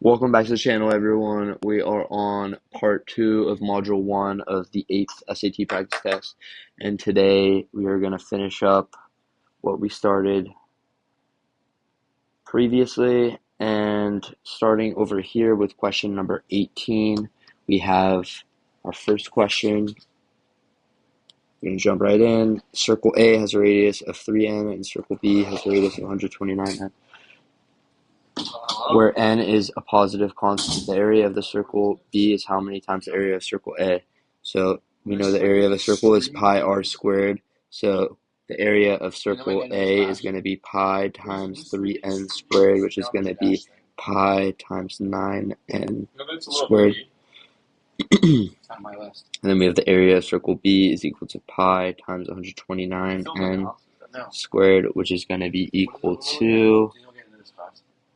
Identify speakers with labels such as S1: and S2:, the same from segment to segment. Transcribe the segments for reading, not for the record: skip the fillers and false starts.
S1: Welcome back to the channel, everyone. We are on part 2 of module 1 of the 8th SAT practice test, and today we are going to finish up what we started previously. And starting over here with question number 18, we have our first question. We're going to jump right in. Circle A has a radius of 3n, and circle B has a radius of 129n. Where n is a positive constant, the area of the circle B is how many times the area of circle A. So we know the area of a circle is pi r squared. So the area of circle A is going to be pi times 3n squared, which is going to be pi times 9n squared. And then we have the area of circle B is equal to pi times 129n squared, which is going to be equal to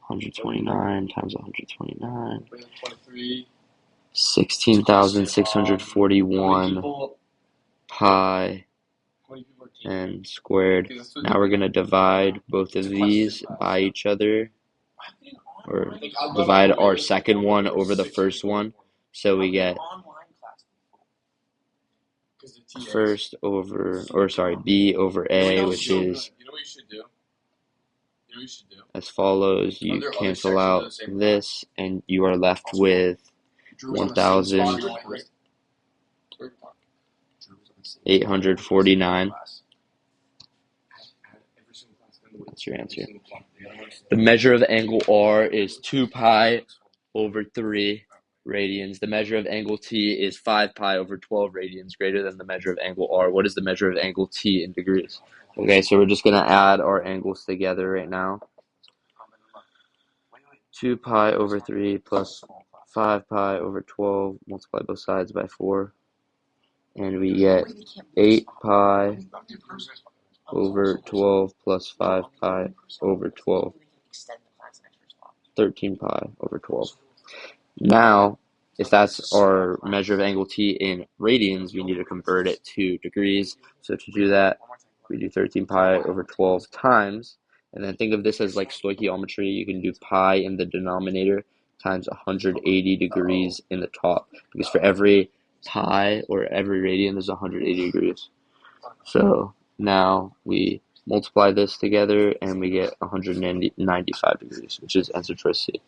S1: 129 times 129, 16,641 pi n squared. Now we're going to divide both of these by each other, or divide our second one over the first one. So we get B over A, which is as follows. You cancel out this, and you are left with 1,849. That's your answer. The measure of angle R is 2 pi over 3 radians. The measure of angle T is 5 pi over 12 radians, greater than the measure of angle R. What is the measure of angle T in degrees? Okay, so we're just going to add our angles together right now. 2 pi over 3 plus 5 pi over 12, multiply both sides by 4, and we get 8 pi over 12 plus 5 pi over 12, 13 pi over 12. Now, if that's our measure of angle T in radians, we need to convert it to degrees. So to do that, we do 13 pi over 12 times, and then think of this as like stoichiometry. You can do pi in the denominator times 180 degrees in the top, because for every pi or every radian, there's 180 degrees. So now we multiply this together, and we get 195 degrees, which is answer choice C.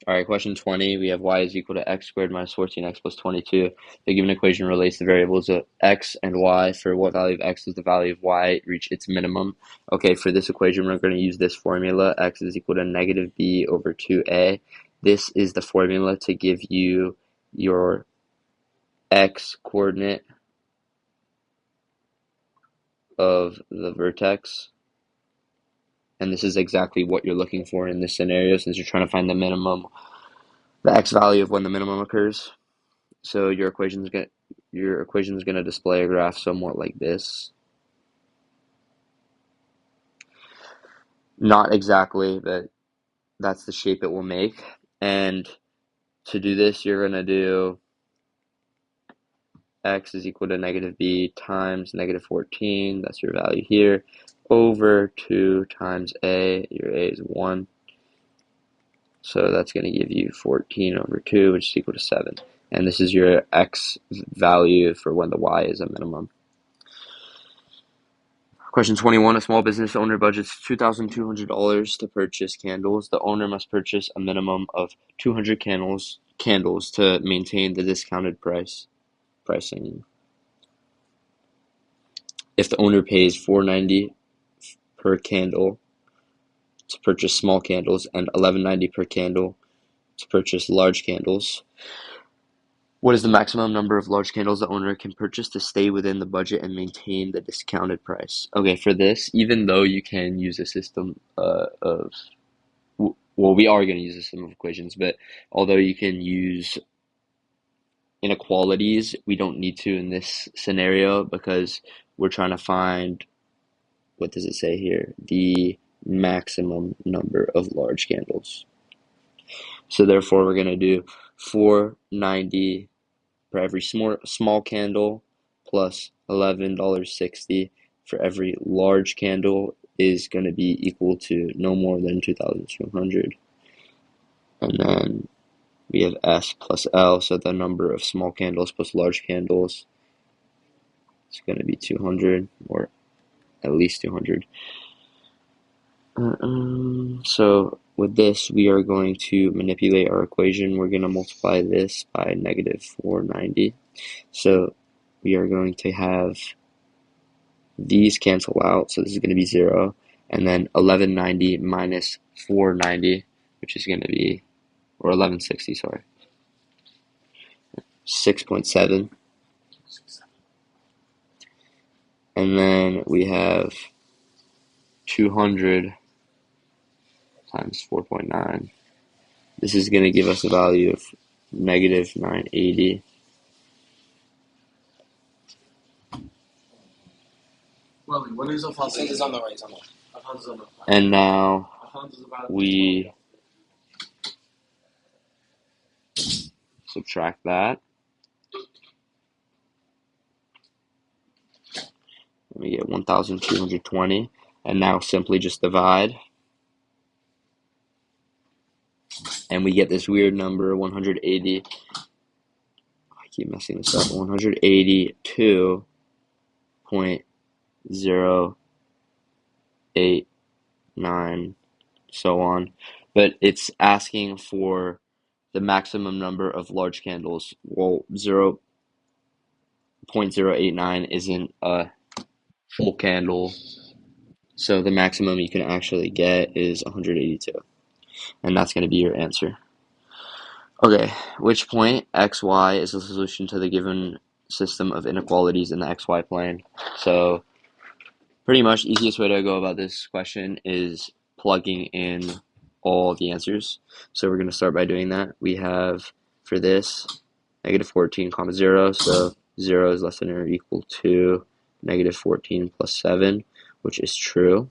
S1: All right, question 20, we have y is equal to x squared minus 14x plus 22. The given equation relates the variables of x and y. For what value of x does the value of y reach its minimum? Okay, for this equation, we're going to use this formula. X is equal to negative b over 2a. This is the formula to give you your x coordinate of the vertex. And this is exactly what you're looking for in this scenario, since you're trying to find the minimum, the x value of when the minimum occurs. So your equation is going to display a graph somewhat like this. Not exactly, but that's the shape it will make. And to do this, you're going to do x is equal to negative b times negative 14, that's your value here, over 2 times a, your a is 1. So that's going to give you 14 over 2, which is equal to 7. And this is your x value for when the y is a minimum. Question 21, a small business owner budgets $2,200 to purchase candles. The owner must purchase a minimum of 200 candles to maintain the discounted pricing. If the owner pays $4.90 per candle to purchase small candles and $11.90 per candle to purchase large candles, what is the maximum number of large candles the owner can purchase to stay within the budget and maintain the discounted price? Okay, for this, even though you can use a system we are going to use a system of equations, but although you can use inequalities, we don't need to in this scenario, because we're trying to find, what does it say here? The maximum number of large candles. So therefore, we're going to do $4.90 for every small candle plus $11.60 for every large candle is going to be equal to no more than 2,200. And then we have S plus L, so the number of small candles plus large candles is going to be 200, or at least 200. So with this, we are going to manipulate our equation. We're going to multiply this by negative 490. So we are going to have these cancel out, so this is going to be 0. And then 1190 minus 490, which is going to be, or 1160, sorry, 6.7. And then we have 200 times 4.9. This is going to give us a value of negative 980. And now we subtract that. And we get 1,220. And now simply just divide. And we get this weird number, 180. I keep messing this up. 182.089, so on. But it's asking for the maximum number of large candles. Well, 0.089 isn't a full candle, so the maximum you can actually get is 182, and that's going to be your answer. Okay, which point xy is the solution to the given system of inequalities in the xy plane? So pretty much easiest way to go about this question is plugging in all the answers. So we're going to start by doing that. We have, for this, negative 14 comma 0, so 0 is less than or equal to negative 14 plus 7, which is true.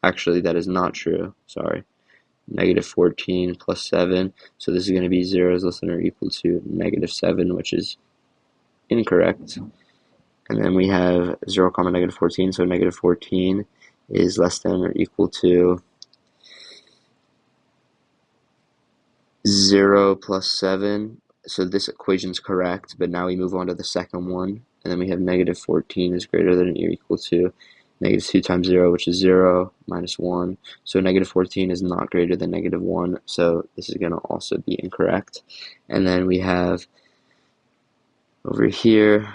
S1: Actually, that is not true, sorry. Negative 14 plus 7, so this is going to be 0 is less than or equal to negative 7, which is incorrect. And then we have 0 comma negative 14, so negative 14 is less than or equal to 0 plus 7, so this equation is correct, but now we move on to the second one, and then we have negative 14 is greater than or equal to negative 2 times 0, which is 0, minus 1, so negative 14 is not greater than negative 1, so this is going to also be incorrect. And then we have over here,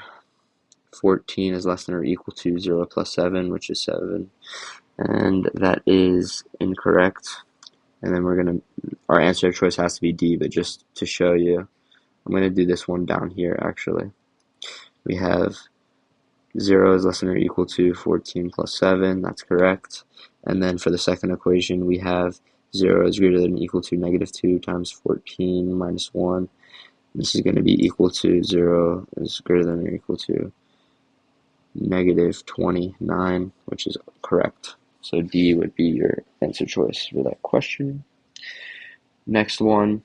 S1: 14 is less than or equal to 0 plus 7, which is 7, and that is incorrect. And then our answer choice has to be D, but just to show you, I'm going to do this one down here actually. We have 0 is less than or equal to 14 plus 7, that's correct. And then for the second equation, we have 0 is greater than or equal to negative 2 times 14 minus 1. This is going to be equal to 0 is greater than or equal to negative 29, which is correct. So D would be your answer choice for that question. Next one.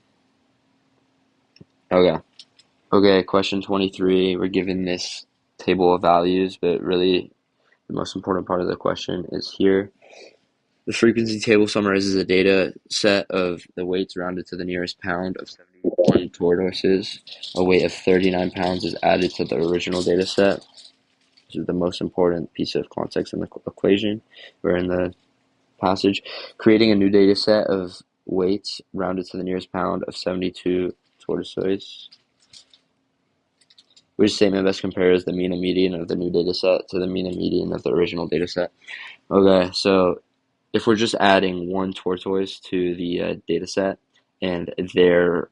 S1: Okay, question 23. We're given this table of values, but really the most important part of the question is here. The frequency table summarizes a data set of the weights rounded to the nearest pound of 71 tortoises. A weight of 39 pounds is added to the original data set. This is the most important piece of context in the equation or in the passage. Creating a new data set of weights rounded to the nearest pound of 72 tortoises. Which statement best compares the mean and median of the new data set to the mean and median of the original data set? Okay, so if we're just adding one tortoise to the data set and their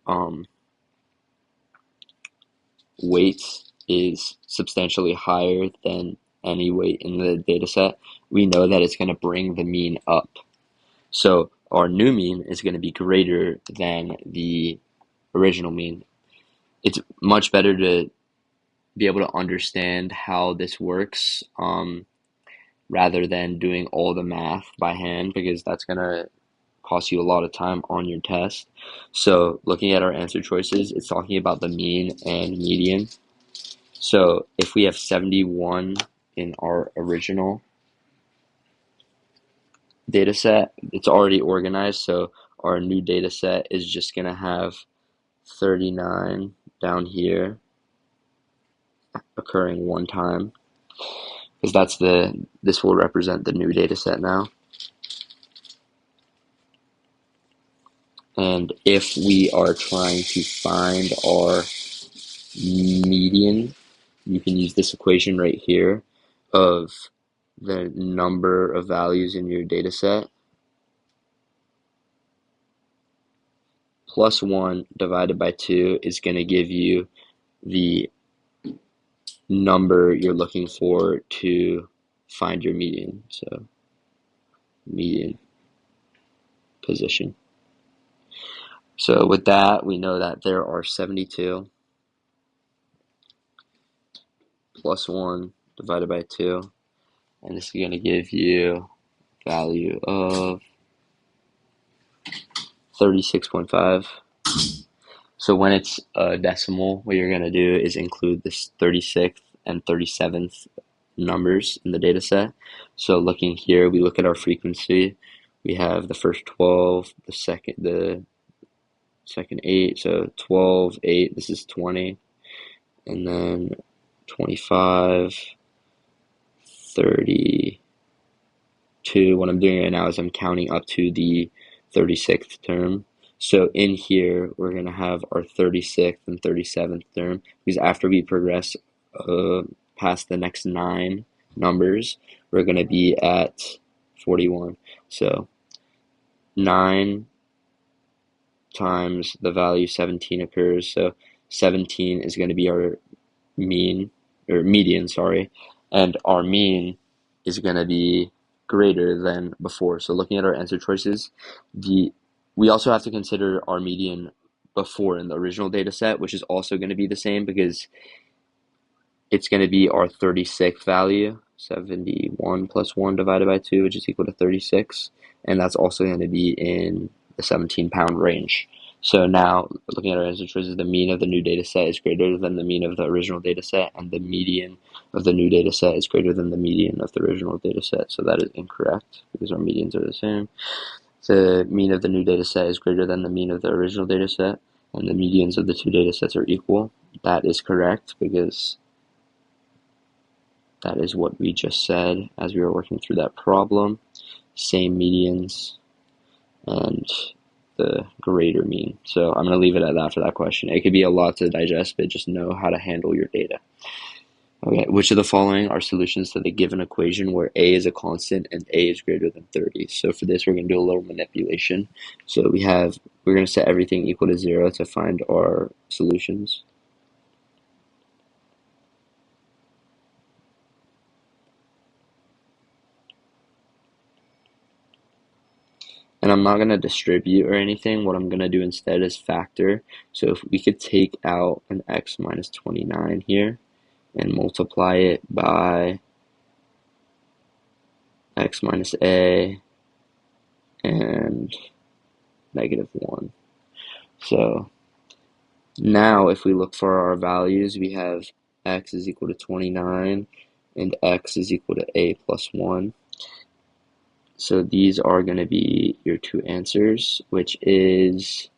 S1: weight is substantially higher than any weight in the data set, we know that it's going to bring the mean up. So our new mean is going to be greater than the original mean. It's much better to be able to understand how this works rather than doing all the math by hand, because that's going to cost you a lot of time on your test. So looking at our answer choices, it's talking about the mean and median. So if we have 71 in our original data set, it's already organized, so our new data set is just going to have 39 down here occurring one time, because this will represent the new data set now. And if we are trying to find our median, you can use this equation right here of the number of values in your data set plus 1 divided by 2 is going to give you the number you're looking for to find your median. So median position. So with that, we know that there are 72 plus 1 divided by 2, and this is going to give you a value of 36.5. So when it's a decimal, what you're going to do is include this 36th and 37th numbers in the data set. So looking here, we look at our frequency. We have the first 12, the second 8, so 12, 8, this is 20, and then 25, 32. What I'm doing right now is I'm counting up to the 36th term. So in here, we're going to have our 36th and 37th term, because after we progress past the next 9 numbers, we're going to be at 41. So 9 times the value 17 occurs. So 17 is going to be our median, and our mean is going to be greater than before. So looking at our answer choices, we also have to consider our median before in the original data set, which is also going to be the same, because it's going to be our 36th value, 71 plus 1 divided by 2, which is equal to 36, and that's also going to be in the 17-pound range. So now, looking at our answer choices, the mean of the new data set is greater than the mean of the original data set, and the median of the new data set is greater than the median of the original data set. So that is incorrect, because our medians are the same. The mean of the new data set is greater than the mean of the original data set, and the medians of the two data sets are equal. That is correct, because that is what we just said as we were working through that problem. Same medians and the greater mean. So I'm going to leave it at that for that question. It could be a lot to digest, but just know how to handle your data. Okay, which of the following are solutions to the given equation where a is a constant and a is greater than 30? So for this, we're going to do a little manipulation. So we're going to set everything equal to 0 to find our solutions. And I'm not going to distribute or anything. What I'm going to do instead is factor. So if we could take out an x minus 29 here and multiply it by x minus a and negative 1. So now if we look for our values, we have x is equal to 29 and x is equal to a plus 1. So these are going to be your two answers, which is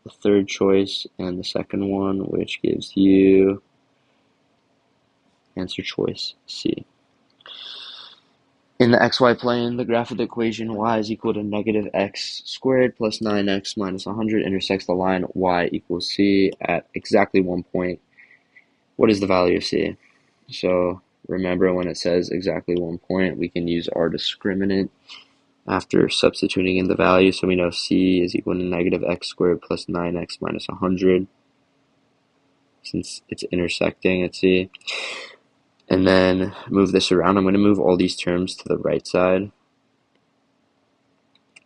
S1: the third choice and the second one, which gives you answer choice C. In the xy plane, the graph of the equation y is equal to negative x squared plus 9x minus 100 intersects the line y equals c at exactly 1 point. What is the value of c? So remember, when it says exactly 1 point, we can use our discriminant after substituting in the value. So we know c is equal to negative x squared plus 9x minus 100, since it's intersecting at c. And then move this around. I'm going to move all these terms to the right side.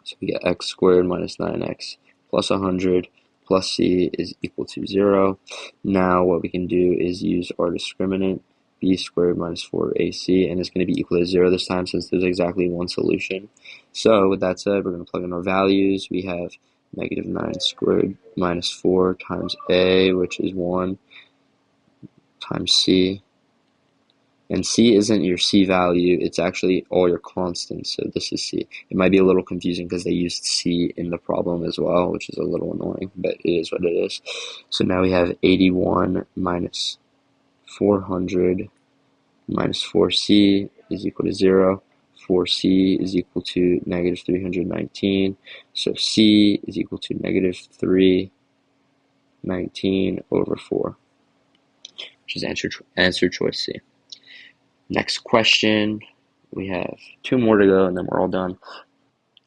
S1: So we get x squared minus 9x plus 100 plus c is equal to 0. Now what we can do is use our discriminant, b squared minus 4ac, and it's going to be equal to 0 this time, since there's exactly one solution. So with that said, we're going to plug in our values. We have negative 9 squared minus 4 times a, which is 1, times c, And C isn't your C value, it's actually all your constants, so this is C. It might be a little confusing because they used C in the problem as well, which is a little annoying, but it is what it is. So now we have 81 minus 400 minus 4C is equal to 0. 4C is equal to negative 319. So C is equal to negative 319 over 4, which is answer choice C. Next question, we have 2 more to go and then we're all done.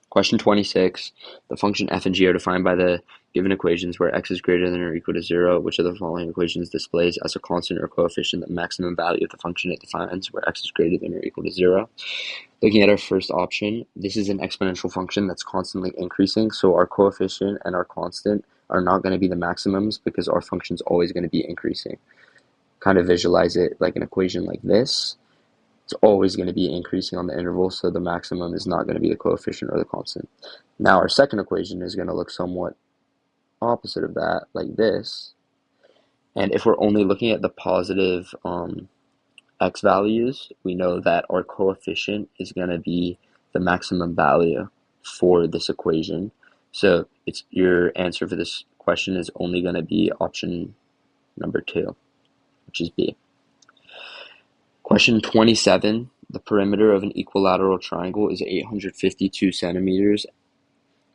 S1: Question 26, the function f and g are defined by the given equations where x is greater than or equal to 0. Which of the following equations displays as a constant or coefficient the maximum value of the function it defines where x is greater than or equal to 0? Looking at our first option, this is an exponential function that's constantly increasing, so our coefficient and our constant are not going to be the maximums because our function is always going to be increasing. Kind of visualize it like an equation like this. It's always going to be increasing on the interval, so the maximum is not going to be the coefficient or the constant. Now our second equation is going to look somewhat opposite of that, like this. And if we're only looking at the positive x values, we know that our coefficient is going to be the maximum value for this equation. So your answer for this question is only going to be option number 2, which is B. Question 27, the perimeter of an equilateral triangle is 852 centimeters.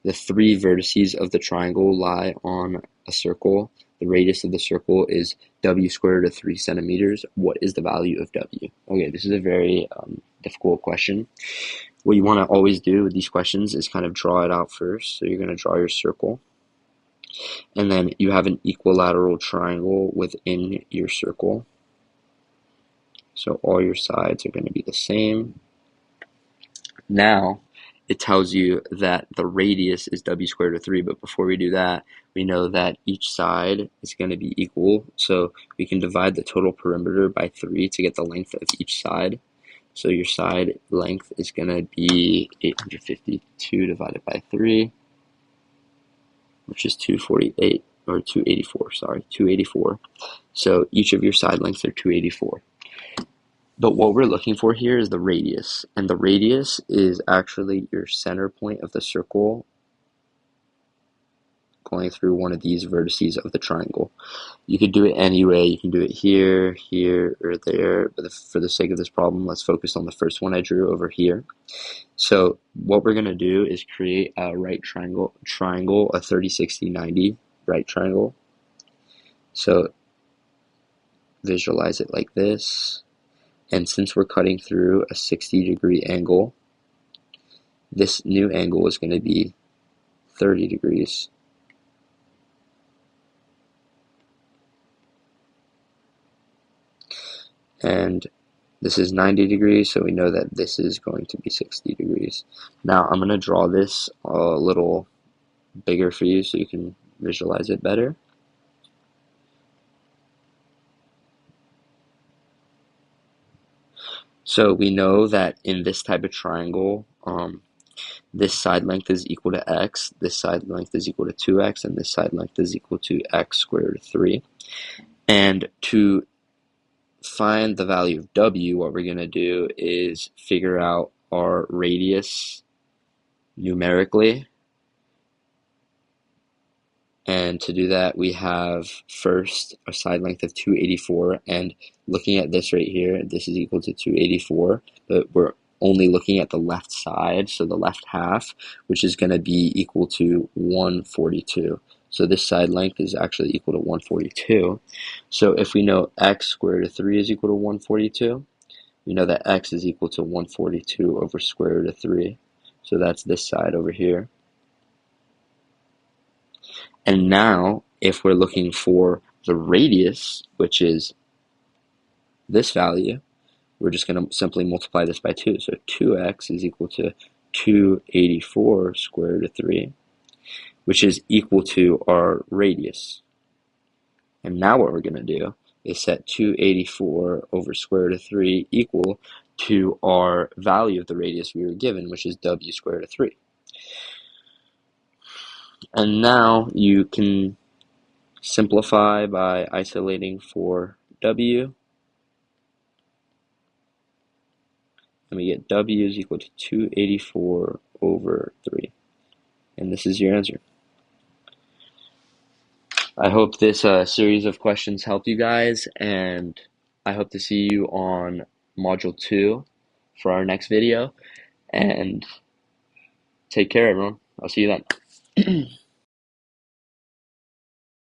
S1: The 3 vertices of the triangle lie on a circle. The radius of the circle is w squared of 3 centimeters. What is the value of w? Okay, this is a very difficult question. What you want to always do with these questions is kind of draw it out first. So you're going to draw your circle. And then you have an equilateral triangle within your circle. So all your sides are going to be the same. Now, it tells you that the radius is w squared of 3, but before we do that, we know that each side is going to be equal, so we can divide the total perimeter by 3 to get the length of each side. So your side length is going to be 852 divided by 3, which is 248, or 284, sorry, 284. So each of your side lengths are 284. But what we're looking for here is the radius, and the radius is actually your center point of the circle going through one of these vertices of the triangle. You could do it any way. You can do it here, here, or there, but for the sake of this problem, let's focus on the first one I drew over here. So what we're going to do is create a right triangle, a 30, 60, 90 right triangle. So visualize it like this. And since we're cutting through a 60-degree angle, this new angle is going to be 30 degrees. And this is 90 degrees, so we know that this is going to be 60 degrees. Now I'm going to draw this a little bigger for you so you can visualize it better. So we know that in this type of triangle, this side length is equal to x, this side length is equal to 2x, and this side length is equal to x squared of 3. And to find the value of w, what we're going to do is figure out our radius numerically. And to do that, we have first a side length of 284, and looking at this right here, this is equal to 284, but we're only looking at the left side, so the left half, which is going to be equal to 142. So this side length is actually equal to 142. So if we know x squared of 3 is equal to 142, we know that x is equal to 142 over square root of 3. So that's this side over here. And now, if we're looking for the radius, which is this value, we're just going to simply multiply this by 2. So 2x is equal to 284 square root of 3, which is equal to our radius. And now what we're going to do is set 284 over square root of 3 equal to our value of the radius we were given, which is w squared root of 3. And now you can simplify by isolating for w. and we get W is equal to 284 over 3. And this is your answer. I hope this series of questions helped you guys, and I hope to see you on Module 2 for our next video. And take care, everyone. I'll see you then.